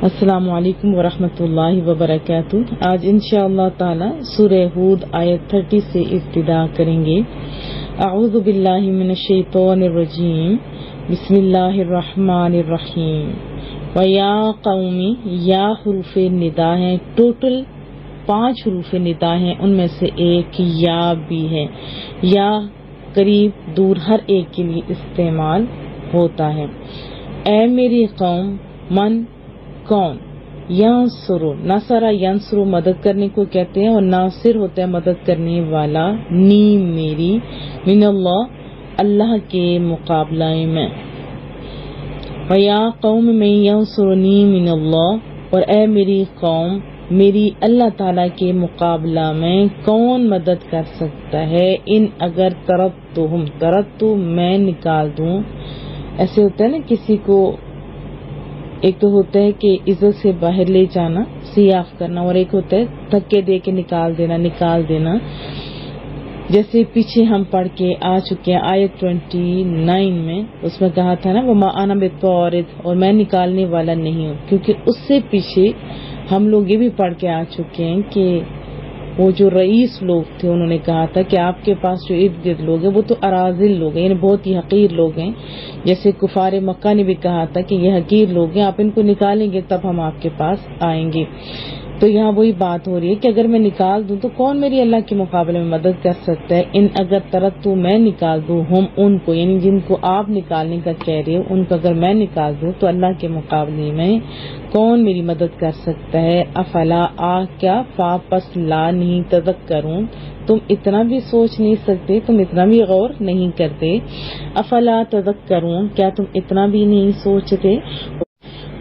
السلام علیکم ورحمۃ اللہ وبرکاتہ۔ آج انشاءاللہ تعالی سورہ ہود آیت 30 سے ابتدا کریں گے۔ اعوذ باللہ من الشیطان الرجیم، بسم اللہ الرحمن الرحیم۔ وَيَا قَوْمِ، یا حروف ندا ہیں، ٹوٹل 5 حروف ندا ہیں، ان میں سے ایک یا بھی ہے۔ یا قریب دور ہر ایک کے لیے استعمال ہوتا ہے۔ اے میری قوم، من کون، ینصرو، نصرہ ینصرو مدد کرنے کو کہتے ہیں، اور ناصر ہوتا ہے مدد کرنے والا، نی میری، من اللہ اللہ کے مقابلہ میں۔ وَيَا قَوْمِ مَن يَنصُرُنِي مِنَ اللَّهِ، اور اے میری قوم، میری اللہ تعالیٰ کے مقابلہ میں کون مدد کر سکتا ہے؟ ان اگر ترتو میں نکال دوں۔ ایسے ہوتا ہے نا، کسی کو ایک تو ہوتا ہے کہ عزت سے باہر لے جانا، سیاف کرنا، اور ایک ہوتا ہے دھکے دے کے نکال دینا۔ جیسے پیچھے ہم پڑھ کے آ چکے ہیں آیت 29 میں، اس میں کہا تھا نا وَمَا أَنَا بِطَارِدٍ، اور میں نکالنے والا نہیں ہوں، کیونکہ اس سے پیچھے ہم لوگ یہ بھی پڑھ کے آ چکے ہیں کہ وہ جو رئیس لوگ تھے انہوں نے کہا تھا کہ آپ کے پاس جو ارد گرد لوگ ہیں وہ تو اراذل لوگ ہیں، یعنی بہت ہی حقیر لوگ ہیں۔ جیسے کفار مکہ نے بھی کہا تھا کہ یہ حقیر لوگ ہیں، آپ ان کو نکالیں گے تب ہم آپ کے پاس آئیں گے۔ تو یہاں وہی بات ہو رہی ہے کہ اگر میں نکال دوں تو کون میری اللہ کے مقابلے میں مدد کر سکتا ہے؟ ان اگر ترتو میں نکال دوں، ہم ان کو، یعنی جن کو آپ نکالنے کا کہہ رہے ہو، ان کو اگر میں نکال دوں تو اللہ کے مقابلے میں کون میری مدد کر سکتا ہے؟ افلا کیا فا پس لا نہیں، تذکرون تم اتنا بھی سوچ نہیں سکتے، تم اتنا بھی غور نہیں کرتے۔ افلا تذکرون کیا تم اتنا بھی نہیں سوچتے؟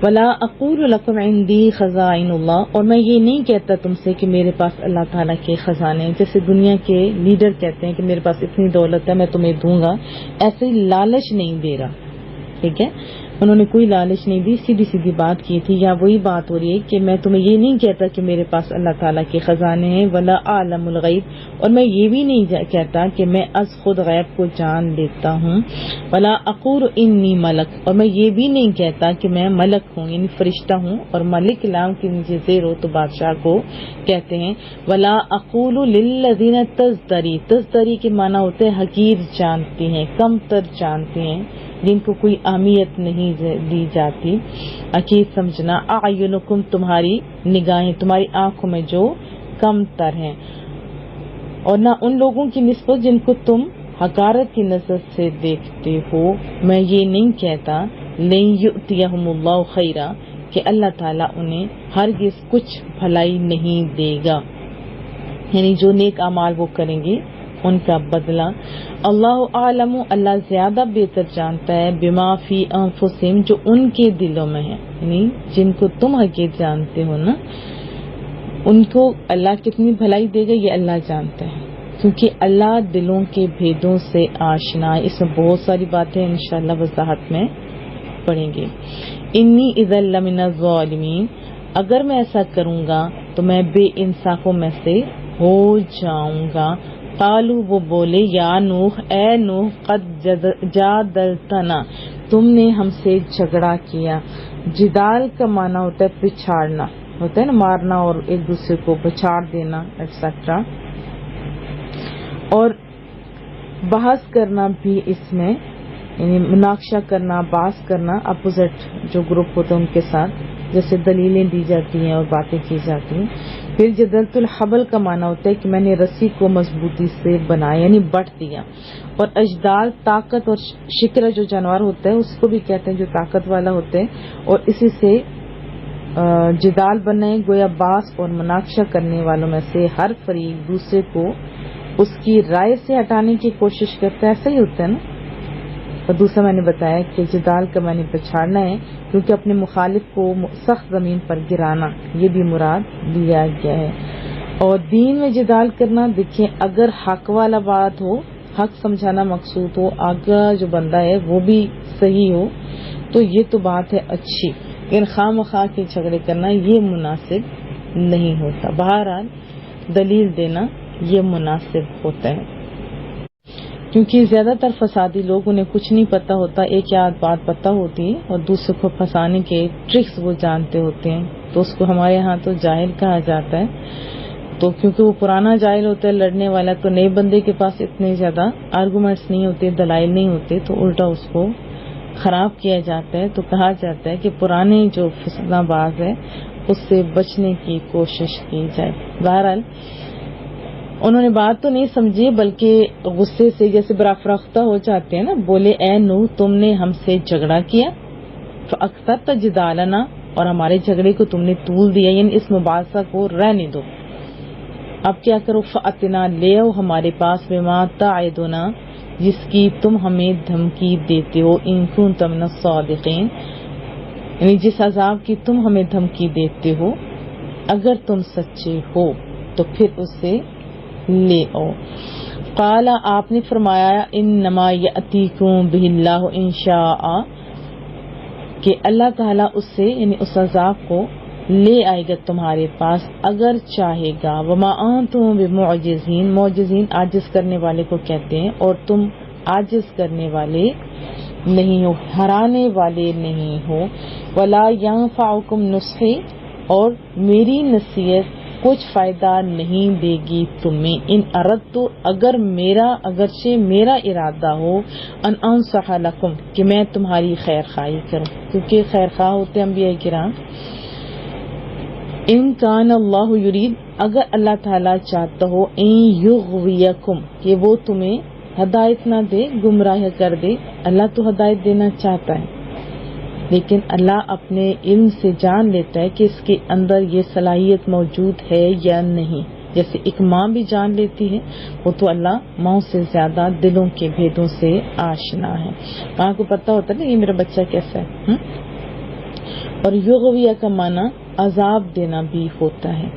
وَلَا أَقُولُ لَكُمْ عِنْدِي خَزَائِنُ اللَّهِ، اور میں یہ نہیں کہتا تم سے کہ میرے پاس اللہ تعالیٰ کے خزانے ہیں۔ جیسے دنیا کے لیڈر کہتے ہیں کہ میرے پاس اتنی دولت ہے میں تمہیں دوں گا، ایسے لالچ نہیں دے رہا، ٹھیک ہے، انہوں نے کوئی لالچ نہیں دی، سیدھی سیدھی بات کی تھی۔ یا وہی بات ہو رہی ہے کہ میں تمہیں یہ نہیں کہتا کہ میرے پاس اللہ تعالیٰ کے خزانے ہیں۔ وَلَا أَعْلَمُ الْغَيْبَ، اور میں یہ بھی نہیں کہتا کہ میں از خود غیب کو جان لیتا ہوں۔ وَلَا أَقُولُ إِنِّي مَلَكٌ، اور میں یہ بھی نہیں کہتا کہ میں ملک ہوں، یعنی فرشتہ ہوں، اور ملک لام کے نیچے زیر ہو تو بادشاہ کو کہتے ہیں۔ وَلَا أَقُولُ لِلَّذِينَ تَزْدَرِي کے معنی ہوتے ہیں حقیر جانتے ہیں، کم تر جانتے ہیں، جن کو کوئی اہمیت نہیں دی جاتی۔ حقیر سمجھنا، اعینکم تمہاری نگاہیں، تمہاری آنکھوں میں جو کم تر ہیں، اور نہ ان لوگوں کی نسبت جن کو تم حقارت کی نظر سے دیکھتے ہو۔ میں یہ نہیں کہتا لن یؤتیہم اللہ خیرا کہ اللہ تعالیٰ انہیں ہرگز کچھ بھلائی نہیں دے گا، یعنی جو نیک اعمال وہ کریں گے ان کا بدلہ۔ اللہ عالم، اللہ زیادہ بہتر جانتا ہے، بما فی انفسہم جو ان کے دلوں میں ہے، یعنی جن کو تم حقیقت جانتے ہو نا، ان کو اللہ کتنی بھلائی دے گا یہ اللہ جانتا ہے، کیونکہ اللہ دلوں کے بھیدوں سے آشنا ہے۔ اس میں بہت ساری باتیں انشاءاللہ وضاحت میں پڑھیں گے۔ انی اذا لمن الظالمین، اگر میں ایسا کروں گا تو میں بے انصافوں میں سے ہو جاؤں گا۔ قالو، وہ بولے، یا نوح، اے نوح، قد جادلتنا، تم نے ہم سے جھگڑا کیا۔ جدال کا معنی ہوتا ہے پچھاڑنا، ہوتا ہے نا، مارنا اور ایک دوسرے کو پچھاڑ دینا ایٹسٹرا، اور بحث کرنا بھی اس میں، یعنی مناقشہ کرنا، بحث کرنا، اپوزٹ جو گروپ ہوتے ہیں ان کے ساتھ جیسے دلیلیں دی جاتی ہیں اور باتیں کی جاتی ہیں۔ پھر جدلت الحبل کا معنی ہوتا ہے کہ میں نے رسی کو مضبوطی سے بنایا، یعنی بٹ دیا۔ اور اجدال طاقت اور شکرہ جو جانور ہوتا ہے اس کو بھی کہتے ہیں جو طاقت والا ہوتا ہے، اور اسی سے جدال بنائے، گویا باس اور مناقشہ کرنے والوں میں سے ہر فریق دوسرے کو اس کی رائے سے ہٹانے کی کوشش کرتا ہے، ایسا ہی ہوتا ہے نا۔ اور دوسرا میں نے بتایا کہ جدال کا معنی پچھاڑنا ہے، کیونکہ اپنے مخالف کو سخت زمین پر گرانا، یہ بھی مراد لیا گیا ہے۔ اور دین میں جدال کرنا، دیکھیں اگر حق والا بات ہو، حق سمجھانا مقصود ہو، آگا جو بندہ ہے وہ بھی صحیح ہو تو یہ تو بات ہے اچھی، لیکن خواہ مخواہ کے جھگڑے کرنا یہ مناسب نہیں ہوتا۔ بہرحال دلیل دینا یہ مناسب ہوتا ہے۔ کیونکہ زیادہ تر فسادی لوگ انہیں کچھ نہیں پتہ ہوتا، ایک یا بات پتہ ہوتی ہے اور دوسرے کو پھنسانے کے ٹرکس وہ جانتے ہوتے ہیں، تو اس کو ہمارے ہاں تو جاہل کہا جاتا ہے۔ تو کیونکہ وہ پرانا جاہل ہوتا ہے لڑنے والا، تو نئے بندے کے پاس اتنے زیادہ آرگومنٹس نہیں ہوتے، دلائل نہیں ہوتے، تو الٹا اس کو خراب کیا جاتا ہے۔ تو کہا جاتا ہے کہ پرانے جو فسادہ باز ہے اس سے بچنے کی کوشش کی جائے۔ بہرحال انہوں نے بات تو نہیں سمجھی، بلکہ غصے سے جیسے برافراختہ ہو جاتے ہیں نا، بولے اے نوح تم نے ہم سے جھگڑا کیا، فاکثرت جدالنا، اور ہمارے جھگڑے کو تم نے طول دیا، یعنی اس مباحثہ کو رہنے دو، اب کیا کرو، فاتنا لے آؤ ہمارے پاس بما تعدنا، جس کی تم ہمیں دھمکی دیتے ہو، ان کنتم من الصادقین، یعنی جس عذاب کی تم ہمیں دھمکی دیتے ہو اگر تم سچے ہو تو پھر اسے لے آؤ۔ قال آپ نے فرمایا انما یاتیکم بہ اللہ ان شاء، کہ اللہ تعالیٰ اس سے یعنی اس عذاب کو لے آئے گا تمہارے پاس اگر چاہے گا۔ وما انتم بمعجزین، معجزین عاجز کرنے والے کو کہتے ہیں، اور تم عاجز کرنے والے نہیں ہو، ہرانے والے نہیں ہو۔ ولا ینفعکم نصحی، اور میری نصیحت کچھ فائدہ نہیں دے گی تمہیں، ان اردت، اگرچہ میرا ارادہ ہو، ان انصح لکم، کہ میں تمہاری خیر خواہی کروں، کیونکہ خیر خواہ ہوتے ہیں انبیاء کرام۔ ان کان اللہ یرید، اگر اللہ تعالیٰ چاہتا ہو، ان یغویکم، کہ وہ تمہیں ہدایت نہ دے، گمراہ کر دے، اللہ تو ہدایت دینا چاہتا ہے، لیکن اللہ اپنے علم سے جان لیتا ہے کہ اس کے اندر یہ صلاحیت موجود ہے یا نہیں، جیسے ایک ماں بھی جان لیتی ہے، وہ تو اللہ ماں سے زیادہ دلوں کے بھیدوں سے آشنا ہے، ماں کو پتہ ہوتا ہے نا یہ میرا بچہ کیسا ہے۔ اور یغویہ کا معنی عذاب دینا بھی ہوتا ہے۔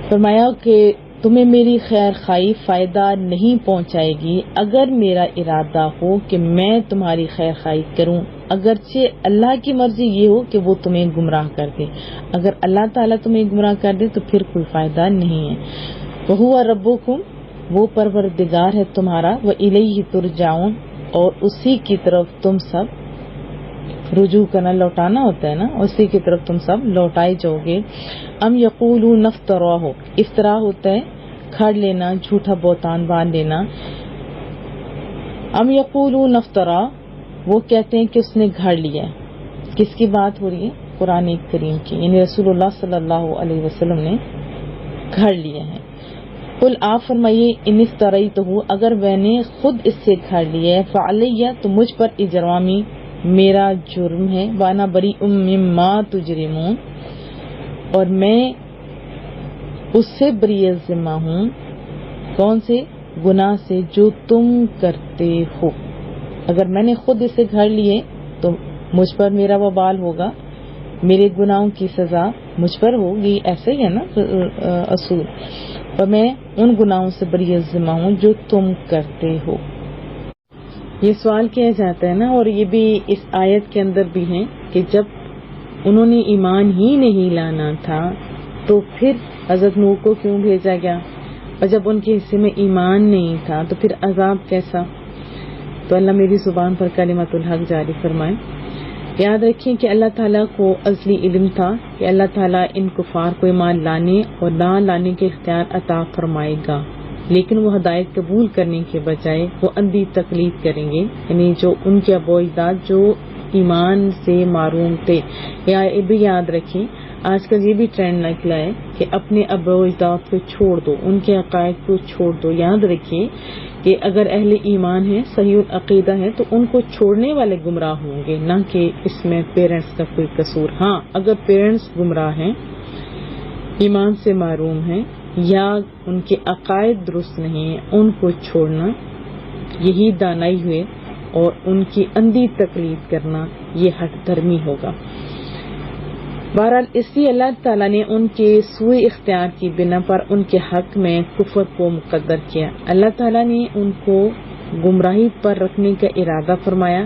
فرمایا کہ تمہیں میری خیر خواہی فائدہ نہیں پہنچائے گی اگر میرا ارادہ ہو کہ میں تمہاری خیر خواہی کروں، اگرچہ اللہ کی مرضی یہ ہو کہ وہ تمہیں گمراہ کر دے، اگر اللہ تعالیٰ تمہیں گمراہ کر دے تو پھر کوئی فائدہ نہیں ہے۔ وَهُوَ رَبُّكُمْ، وہ پروردگار ہے تمہارا، وَإِلَيْهِ تُرْجَعُونَ، اور اسی کی طرف تم سب رجوع کرنا، لوٹانا ہوتا ہے نا، اسی کی طرف تم سب لوٹائے جاؤ گے۔ ام یقولون افتراہ، افطرا ہوتا ہے کھڑ لینا، جھوٹا بہتان باندھ لینا۔ ام یقولون افترا، وہ کہتے ہیں کہ اس نے گھڑ لیا ہے، کس کی بات ہو رہی ہے؟ قرآن کریم کی، یعنی رسول اللہ صلی اللہ علیہ وسلم نے گھڑ لیا ہے۔ قل آپ فرمائیے ان افتریتہ، اگر میں نے خود اس سے گھڑ لیا ہے، فعلیہ، تو مجھ پر اجرامی، میرا جرم ہے، وانا بریء مما تجرمون، اور میں اس سے بری ذمہ ہوں، کون سے گناہ سے جو تم کرتے ہو۔ اگر میں نے خود اسے گھڑ لیے تو مجھ پر میرا وبال ہوگا، میرے گناہوں کی سزا مجھ پر ہوگی، ایسے ہی ہے نا اصول، اور میں ان گناہوں سے بری ذمہ ہوں جو تم کرتے ہو۔ یہ سوال کیا جاتا ہے نا، اور یہ بھی اس آیت کے اندر بھی ہے کہ جب انہوں نے ایمان ہی نہیں لانا تھا تو پھر حضرت نوح کو کیوں بھیجا گیا، اور جب ان کے حصے میں ایمان نہیں تھا تو پھر عذاب کیسا؟ تو اللہ میری زبان پر کلمۃ الحق جاری فرمائے۔ یاد رکھیں کہ اللہ تعالیٰ کو ازلی علم تھا کہ اللہ تعالیٰ ان کفار کو ایمان لانے اور نہ لانے کے اختیار عطا فرمائے گا، لیکن وہ ہدایت قبول کرنے کے بجائے وہ اندھی تقلید کریں گے، یعنی جو ان کے اباء و اجداد جو ایمان سے معروم تھے۔ یہ بھی یاد رکھیں آج کل یہ بھی ٹرینڈ نکلا ہے کہ اپنے اباء و اجداد کو چھوڑ دو، ان کے عقائد کو چھوڑ دو۔ یاد رکھیے کہ اگر اہل ایمان ہیں، صحیح العقیدہ ہے، تو ان کو چھوڑنے والے گمراہ ہوں گے، نہ کہ اس میں پیرنٹس کا کوئی قصور۔ ہاں اگر پیرنٹس گمراہ ہیں، ایمان سے محروم ہیں، یا ان کے عقائد درست نہیں ہیں، ان کو چھوڑنا یہی دانائی ہوئے، اور ان کی اندھی تقلید کرنا یہ ہٹ دھرمی ہوگا۔ بہرحال اس لیے اللہ تعالیٰ نے ان کے سوء اختیار کی بنا پر ان کے حق میں کفر کو مقدر کیا۔ اللہ تعالیٰ نے ان کو گمراہی پر رکھنے کا ارادہ فرمایا،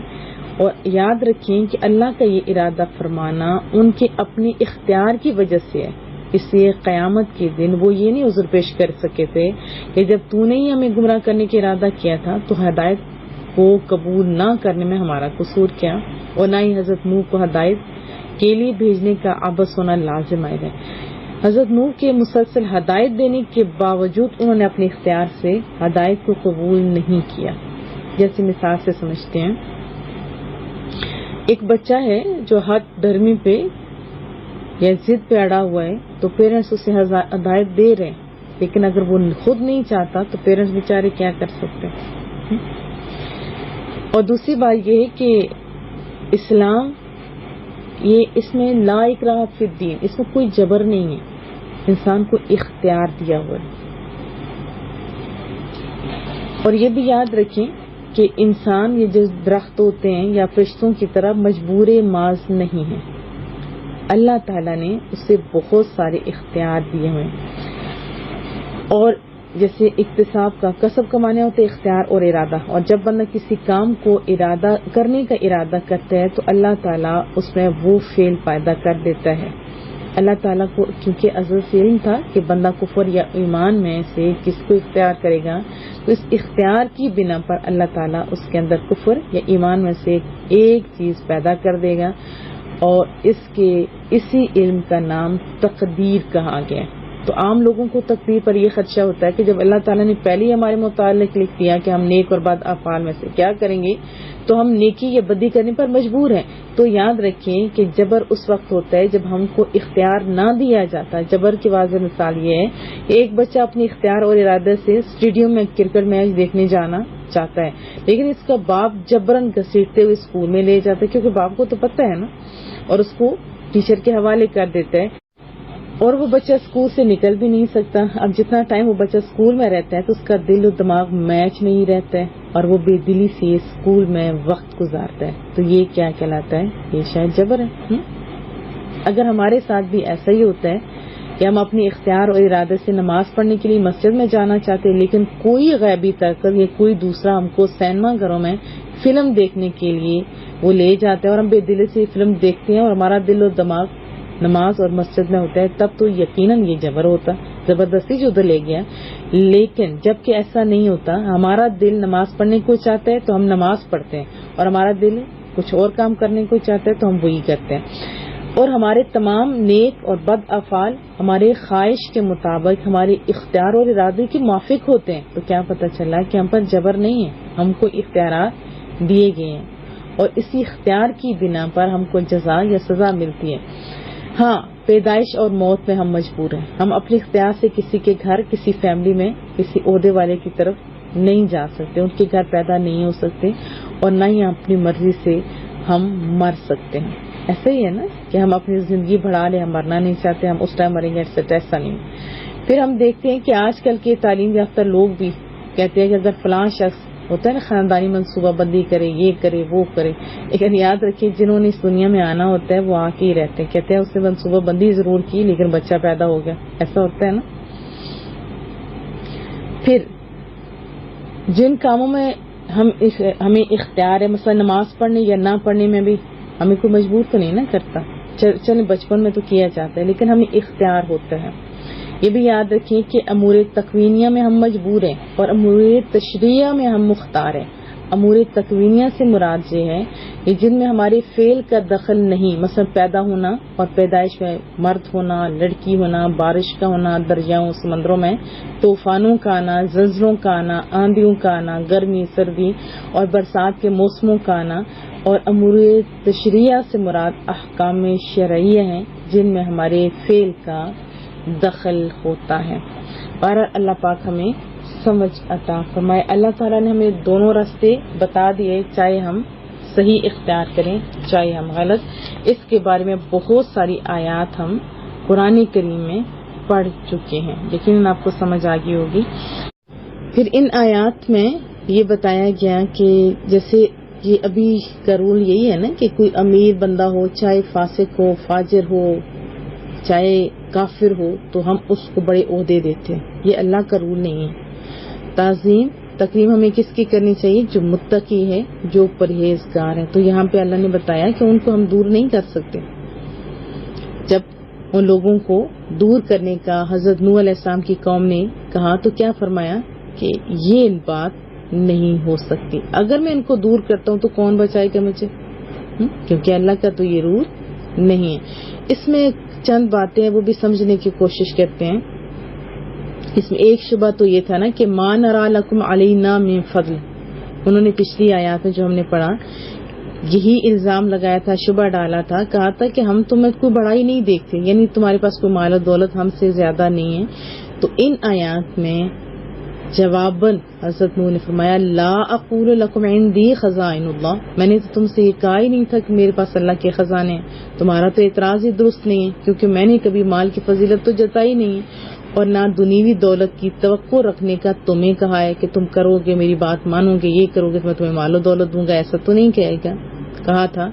اور یاد رکھیں کہ اللہ کا یہ ارادہ فرمانا ان کے اپنے اختیار کی وجہ سے ہے، اس لیے قیامت کے دن وہ یہ نہیں عذر پیش کر سکے تھے کہ جب تو نے ہی ہمیں گمراہ کرنے کا ارادہ کیا تھا تو ہدایت کو قبول نہ کرنے میں ہمارا قصور کیا، اور نہ ہی حضرت نوح کو ہدایت کے لیے بھیجنے کا عبث ہونا لازم آئے گا۔ حضرت نوح کے مسلسل ہدایت دینے کے باوجود انہوں نے اپنے اختیار سے ہدایت کو قبول نہیں کیا۔ جیسے مثال سے سمجھتے ہیں، ایک بچہ ہے جو حد دھرمی پہ یا ضد پہ اڑا ہوا ہے تو پیرنٹس اسے ہدایت دے رہے ہیں، لیکن اگر وہ خود نہیں چاہتا تو پیرنٹس بیچارے کیا کر سکتے ہیں۔ اور دوسری بات یہ ہے کہ اسلام اس میں لا اکراہ فی الدین، اس میں کوئی جبر نہیں ہے، انسان کو اختیار دیا ہوا ہے۔ اور یہ بھی یاد رکھیں کہ انسان یہ جو درخت ہوتے ہیں یا فرشتوں کی طرح مجبور ماض نہیں ہے، اللہ تعالیٰ نے اسے بہت سارے اختیار دیے ہوئے ہیں۔ اور جیسے اکتساب کا کسب کمانے ہوتے اختیار اور ارادہ، اور جب بندہ کسی کام کو ارادہ کرنے کا ارادہ کرتا ہے تو اللہ تعالیٰ اس میں وہ فعل پیدا کر دیتا ہے۔ اللہ تعالیٰ کو کیونکہ ازل سے علم تھا کہ بندہ کفر یا ایمان میں سے کس کو اختیار کرے گا، تو اس اختیار کی بنا پر اللہ تعالیٰ اس کے اندر کفر یا ایمان میں سے ایک چیز پیدا کر دے گا، اور اسی علم کا نام تقدیر کہا گیا۔ تو عام لوگوں کو تقدیر پر یہ خدشہ ہوتا ہے کہ جب اللہ تعالیٰ نے پہلے ہی ہمارے متعلق لکھ دیا کہ ہم نیک اور بد افعال میں سے کیا کریں گے تو ہم نیکی یا بدی کرنے پر مجبور ہیں۔ تو یاد رکھیں کہ جبر اس وقت ہوتا ہے جب ہم کو اختیار نہ دیا جاتا۔ جبر کی واضح مثال یہ ہے کہ ایک بچہ اپنے اختیار اور ارادے سے اسٹیڈیم میں کرکٹ میچ دیکھنے جانا چاہتا ہے، لیکن اس کا باپ جبرن گھسیٹتے ہوئے اسکول میں لے جاتا ہے، کیونکہ باپ کو تو پتہ ہے نا، اور اس کو ٹیچر کے حوالے کر دیتا ہے، اور وہ بچہ اسکول سے نکل بھی نہیں سکتا۔ اب جتنا ٹائم وہ بچہ اسکول میں رہتا ہے تو اس کا دل و دماغ میچ میں ہی رہتا ہے، اور وہ بے دلی سے اسکول میں وقت گزارتا ہے۔ تو یہ کیا کہلاتا ہے؟ یہ شاید جبر ہے۔ اگر ہمارے ساتھ بھی ایسا ہی ہوتا ہے کہ ہم اپنے اختیار اور ارادے سے نماز پڑھنے کے لیے مسجد میں جانا چاہتے ہیں، لیکن کوئی غیبی طاقت یا کوئی دوسرا ہم کو سینما گھروں میں فلم دیکھنے کے لیے وہ لے جاتا ہے، اور ہم بے دلی سے فلم دیکھتے ہیں اور ہمارا دل و دماغ نماز اور مسجد میں ہوتا ہے، تب تو یقیناً یہ جبر ہوتا، زبردستی جو ادھر لے گیا۔ لیکن جب کہ ایسا نہیں ہوتا، ہمارا دل نماز پڑھنے کو چاہتا ہے تو ہم نماز پڑھتے ہیں، اور ہمارا دل کچھ اور کام کرنے کو چاہتا ہے تو ہم وہی کرتے ہیں، اور ہمارے تمام نیک اور بد افعال ہمارے خواہش کے مطابق ہمارے اختیار اور ارادے کے موافق ہوتے ہیں۔ تو کیا پتہ چلا کہ ہم پر جبر نہیں ہے، ہم کو اختیارات دیے گئے ہیں، اور اسی اختیار کی بنا پر ہم کو جزا یا سزا ملتی ہے۔ ہاں، پیدائش اور موت میں ہم مجبور ہیں، ہم اپنے اختیار سے کسی کے گھر، کسی فیملی میں کسی عہدے والے کی طرف نہیں جا سکتے، ان کے گھر پیدا نہیں ہو سکتے، اور نہ ہی اپنی مرضی سے ہم مر سکتے ہیں۔ ایسا ہی ہے نا کہ ہم اپنی زندگی بڑھا لیں، ہم مرنا نہیں چاہتے، ہم اس ٹائم مریں گے، ایسا نہیں۔ پھر ہم دیکھتے ہیں کہ آج کل کے تعلیم یافتہ لوگ بھی کہتے ہیں کہ اگر فلاں شخص ہوتا ہے نا خاندانی منصوبہ بندی کرے، یہ کرے وہ کرے، لیکن یاد رکھیں جنہوں نے اس دنیا میں آنا ہوتا ہے وہ آ کے ہی رہتے ہیں، کہتے ہیں اس نے منصوبہ بندی ضرور کی لیکن بچہ پیدا ہو گیا، ایسا ہوتا ہے نا۔ پھر جن کاموں میں ہمیں اختیار ہے، مثلا نماز پڑھنے یا نہ پڑھنے میں بھی ہمیں کوئی مجبور تو نہیں نا کرتا، چلیں بچپن میں تو کیا جاتا ہے لیکن ہمیں اختیار ہوتا ہے۔ یہ بھی یاد رکھیں کہ امور تکوینیہ میں ہم مجبور ہیں اور امور تشریعہ میں ہم مختار ہیں۔ امور تکوینیہ سے مراد یہ ہے کہ جن میں ہمارے فعل کا دخل نہیں، مثلا پیدا ہونا اور پیدائش میں مرد ہونا، لڑکی ہونا، بارش کا ہونا، دریاؤں سمندروں میں طوفانوں کا آنا، زلزلوں کا آنا، آندھیوں کا آنا، گرمی سردی اور برسات کے موسموں کا آنا، اور امور تشریعہ سے مراد احکام شرعیہ ہیں جن میں ہمارے فعل کا دخل ہوتا ہے۔ بہرحال اللہ پاک ہمیں سمجھ عطا فرمائے۔ اللہ تعالیٰ نے ہمیں دونوں راستے بتا دیے، چاہے ہم صحیح اختیار کریں چاہے ہم غلط۔ اس کے بارے میں بہت ساری آیات ہم قرآن کریم میں پڑھ چکے ہیں، لیکن آپ کو سمجھ آ گئی ہوگی۔ پھر ان آیات میں یہ بتایا گیا کہ جیسے یہ ابھی کا رول یہی ہے نا کہ کوئی امیر بندہ ہو، چاہے فاسق ہو، فاجر ہو، چاہے کافر ہو، تو ہم اس کو بڑے عہدے دیتے ہیں۔ یہ اللہ کا رول نہیں ہے۔ تعظیم تکریم ہمیں کس کی کرنی چاہیے؟ جو متقی ہے، جو پرہیزگار ہے۔ تو یہاں پہ اللہ نے بتایا کہ ان کو ہم دور نہیں کر سکتے۔ جب ان لوگوں کو دور کرنے کا حضرت نوح علیہ السلام کی قوم نے کہا تو کیا فرمایا کہ یہ بات نہیں ہو سکتی، اگر میں ان کو دور کرتا ہوں تو کون بچائے گا مجھے، کیونکہ اللہ کا تو یہ رول نہیں ہے۔ اس میں چند باتیں وہ بھی سمجھنے کی کوشش کرتے ہیں۔ اس میں ایک شبہ تو یہ تھا نا کہ ما نرا لکم علینا من فضل، انہوں نے پچھلی آیات میں جو ہم نے پڑھا یہی الزام لگایا تھا، شبہ ڈالا تھا، کہا تھا کہ ہم تمہیں کوئی بڑائی نہیں دیکھتے، یعنی تمہارے پاس کوئی مال و دولت ہم سے زیادہ نہیں ہے۔ تو ان آیات میں جواباً حضرت نوح نے فرمایا لا اقول لکم عندی خزائن اللہ، میں نے تو تم سے یہ کہا ہی نہیں تھا کہ میرے پاس اللہ کے خزانے ہیں۔ تمہارا تو اعتراض ہی درست نہیں ہے، کیونکہ میں نے کبھی مال کی فضیلت تو جتائی نہیں ہے، اور نہ دنیوی دولت کی توقع رکھنے کا تمہیں کہا ہے کہ تم کرو گے، میری بات مانو گے، یہ کرو گے تو میں تمہیں مال و دولت دوں گا، ایسا تو نہیں کہا تھا۔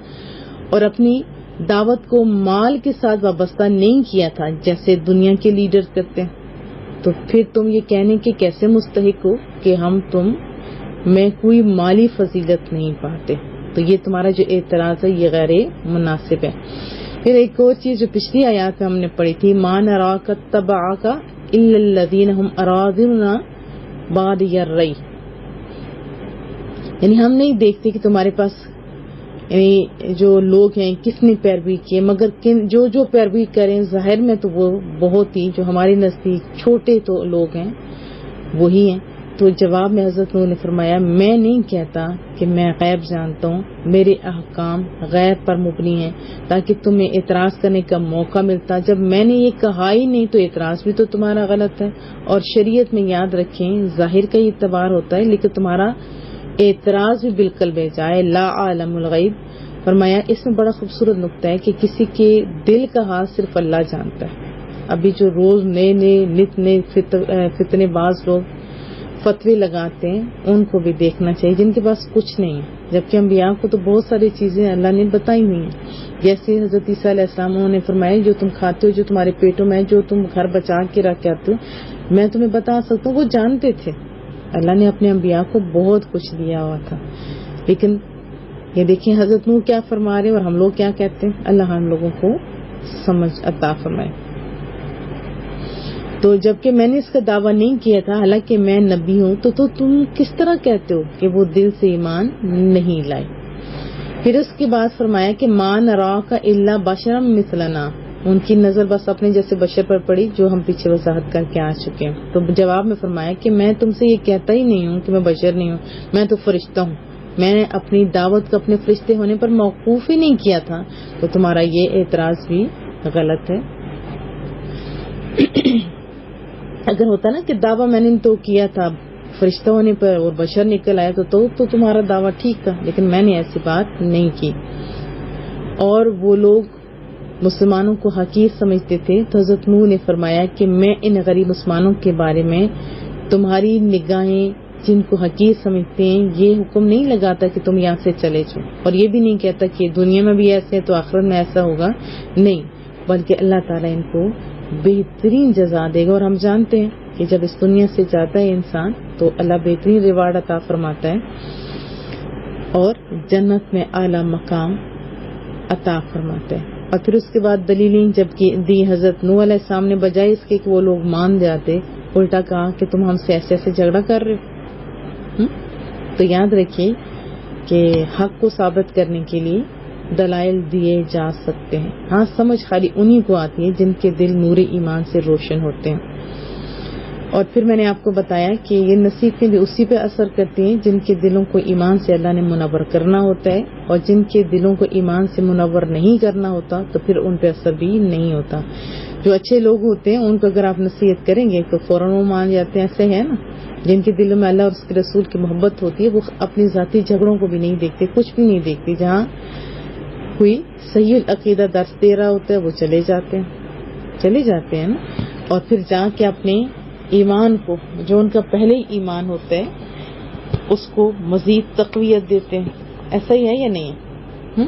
اور اپنی دعوت کو مال کے ساتھ وابستہ نہیں کیا تھا جیسے دنیا کے لیڈر کرتے ہیں۔ تو پھر تم یہ کہنے کے کیسے مستحق ہو کہ میں کوئی مالی فضیلت نہیں پاتے؟ تو یہ تمہارا جو اعتراض ہے یہ غیر مناسب ہے۔ پھر ایک اور چیز جو پچھلی آیات میں ہم نے پڑھی تھی، ما نراک اتبعک الا الذین هم اراذلنا بادی الرأی، یعنی ہم نہیں دیکھتے کہ تمہارے پاس یعنی جو لوگ ہیں کس نے پیروی کی، مگر جو پیروی کریں ظاہر میں تو وہ بہت ہی جو ہمارے نزدیک چھوٹے تو لوگ ہیں وہی ہیں۔ تو جواب میں حضرت نوح نے فرمایا میں نہیں کہتا کہ میں غیب جانتا ہوں، میرے احکام غیب پر مبنی ہیں تاکہ تمہیں اعتراض کرنے کا موقع ملتا، جب میں نے یہ کہا ہی نہیں تو اعتراض بھی تو تمہارا غلط ہے۔ اور شریعت میں یاد رکھیں ظاہر کا ہی اعتبار ہوتا ہے لیکن تمہارا اعتراض بھی بالکل بیجائے۔ لا عالم الغیب، فرمایا اس میں بڑا خوبصورت نقطہ ہے کہ کسی کے دل کا حال صرف اللہ جانتا ہے۔ ابھی جو روز نئے فتنے باز لوگ فتوے لگاتے ہیں ان کو بھی دیکھنا چاہیے جن کے پاس کچھ نہیں ہے، جبکہ انبیاء کو تو بہت ساری چیزیں اللہ نے بتائی ہوئی ہیں۔ جیسے حضرت عیسیٰ علیہ السلام انہوں نے فرمایا جو تم کھاتے ہو، جو تمہارے پیٹوں میں، جو تم گھر بچا کے رکھ کے آتے ہو، میں تمہیں بتا سکتا ہوں، وہ جانتے تھے۔ اللہ نے اپنے انبیاء کو بہت کچھ دیا ہوا تھا، لیکن یہ دیکھیں حضرت نوح کیا فرما رہے ہیں اور ہم لوگ کیا کہتے ہیں۔ اللہ ہم لوگوں کو سمجھ عطا فرمائے۔ تو جبکہ میں نے اس کا دعویٰ نہیں کیا تھا حالانکہ میں نبی ہوں، تو تم کس طرح کہتے ہو کہ وہ دل سے ایمان نہیں لائے؟ پھر اس کے بعد فرمایا کہ ما نراک الا بشرا مثلنا، ان کی نظر بس اپنے جیسے بشر پر پڑی جو ہم پیچھے وضاحت کر کے آ چکے ہیں۔ تو جواب میں فرمایا کہ میں تم سے یہ کہتا ہی نہیں ہوں کہ میں بشر نہیں ہوں، میں تو فرشتہ ہوں، میں نے اپنی دعوت کو اپنے فرشتے ہونے پر موقوف ہی نہیں کیا تھا، تو تمہارا یہ اعتراض بھی غلط ہے۔ اگر ہوتا نا کہ دعویٰ میں نے تو کیا تھا فرشتہ ہونے پر اور بشر نکل آیا تو تمہارا دعویٰ ٹھیک تھا، لیکن میں نے ایسی بات نہیں کی۔ اور وہ لوگ مسلمانوں کو حقیر سمجھتے تھے، تو حضرت نوح نے فرمایا کہ میں ان غریب مسلمانوں کے بارے میں تمہاری نگاہیں جن کو حقیر سمجھتے ہیں یہ حکم نہیں لگاتا کہ تم یہاں سے چلے جاؤ، اور یہ بھی نہیں کہتا کہ دنیا میں بھی ایسے ہے تو آخرت میں ایسا ہوگا، نہیں، بلکہ اللہ تعالیٰ ان کو بہترین جزا دے گا۔ اور ہم جانتے ہیں کہ جب اس دنیا سے جاتا ہے انسان تو اللہ بہترین ریوارڈ عطا فرماتا ہے اور جنت میں اعلیٰ مقام عطا فرماتا ہے۔ اور پھر اس کے بعد دلیلیں جب دی حضرت نوح علیہ السلام نے، بجائے اس کے کہ وہ لوگ مان جاتے، الٹا کہا کہ تم ہم سے ایسے ایسے جھگڑا کر رہے ہو۔ تو یاد رکھیے کہ حق کو ثابت کرنے کے لیے دلائل دیے جا سکتے ہیں، ہاں سمجھ خالی انہی کو آتی ہے جن کے دل نور ایمان سے روشن ہوتے ہیں۔ اور پھر میں نے آپ کو بتایا کہ یہ نصیحتیں بھی اسی پہ اثر کرتی ہیں جن کے دلوں کو ایمان سے اللہ نے منور کرنا ہوتا ہے، اور جن کے دلوں کو ایمان سے منور نہیں کرنا ہوتا تو پھر ان پہ اثر بھی نہیں ہوتا۔ جو اچھے لوگ ہوتے ہیں ان کو اگر آپ نصیحت کریں گے تو فوراً وہ مان جاتے ہیں، ایسے ہے نا جن کے دلوں میں اللہ اور اس کے رسول کی محبت ہوتی ہے وہ اپنی ذاتی جھگڑوں کو بھی نہیں دیکھتے، کچھ بھی نہیں دیکھتے، جہاں کوئی صحیح العقیدہ درس دے رہا ہوتا ہے وہ چلے جاتے ہیں نا، اور پھر جا کے اپنے ایمان کو جو ان کا پہلے ہی ایمان ہوتا ہے اس کو مزید تقویت دیتے ہیں۔ ایسا ہی ہے یا نہیں ہے؟